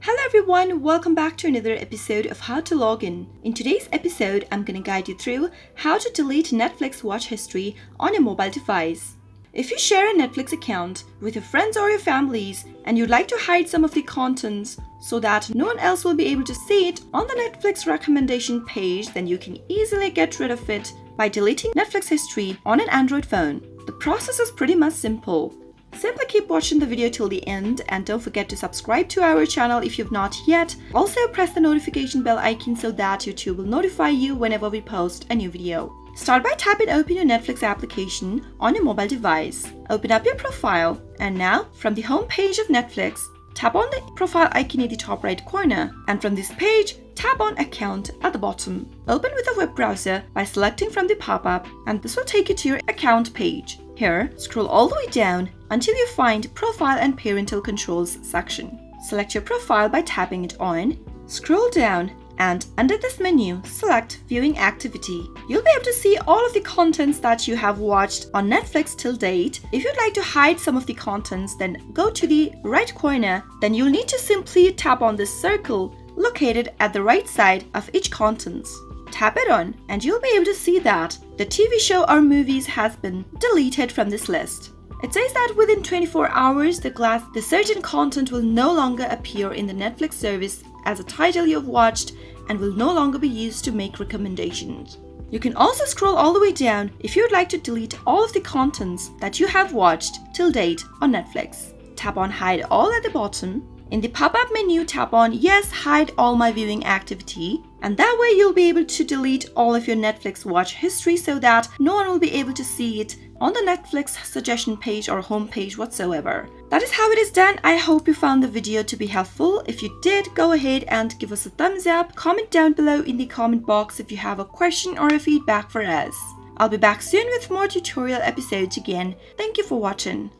Hello everyone, welcome back to another episode of How to Log In. In today's episode, I'm going to guide you through how to delete Netflix watch history on a mobile device. If you share a Netflix account with your friends or your families and you'd like to hide some of the contents so that no one else will be able to see it on the Netflix recommendation page, then you can easily get rid of it by deleting Netflix history on an Android phone. The process is pretty much simple. Simply keep watching the video till the end and don't forget to subscribe to our channel if you've not yet. Also press the notification bell icon so that YouTube will notify you whenever we post a new video. Start by tapping open your Netflix application on your mobile device. Open up your profile and now from the home page of Netflix, tap on the profile icon in the top right corner and from this page, tap on Account at the bottom. Open with a web browser by selecting from the pop-up and this will take you to your account page. Here, scroll all the way down until you find Profile and Parental Controls section. Select your profile by tapping it on, scroll down, and under this menu, select Viewing Activity. You'll be able to see all of the contents that you have watched on Netflix till date. If you'd like to hide some of the contents, then go to the right corner. Then you'll need to simply tap on this circle located at the right side of each content. Tap it on and you'll be able to see that the TV show or movies has been deleted from this list. It says that within 24 hours, the certain content will no longer appear in the Netflix service as a title you've watched and will no longer be used to make recommendations. You can also scroll all the way down if you'd like to delete all of the contents that you have watched till date on Netflix. Tap on Hide All at the bottom. In the pop-up menu, tap on Yes, hide all my viewing activity. And that way you'll be able to delete all of your Netflix watch history so that no one will be able to see it on the Netflix suggestion page or home page whatsoever. That is how it is done. I hope you found the video to be helpful. If you did, go ahead and give us a thumbs up. Comment down below in the comment box if you have a question or a feedback for us. I'll be back soon with more tutorial episodes again. Thank you for watching.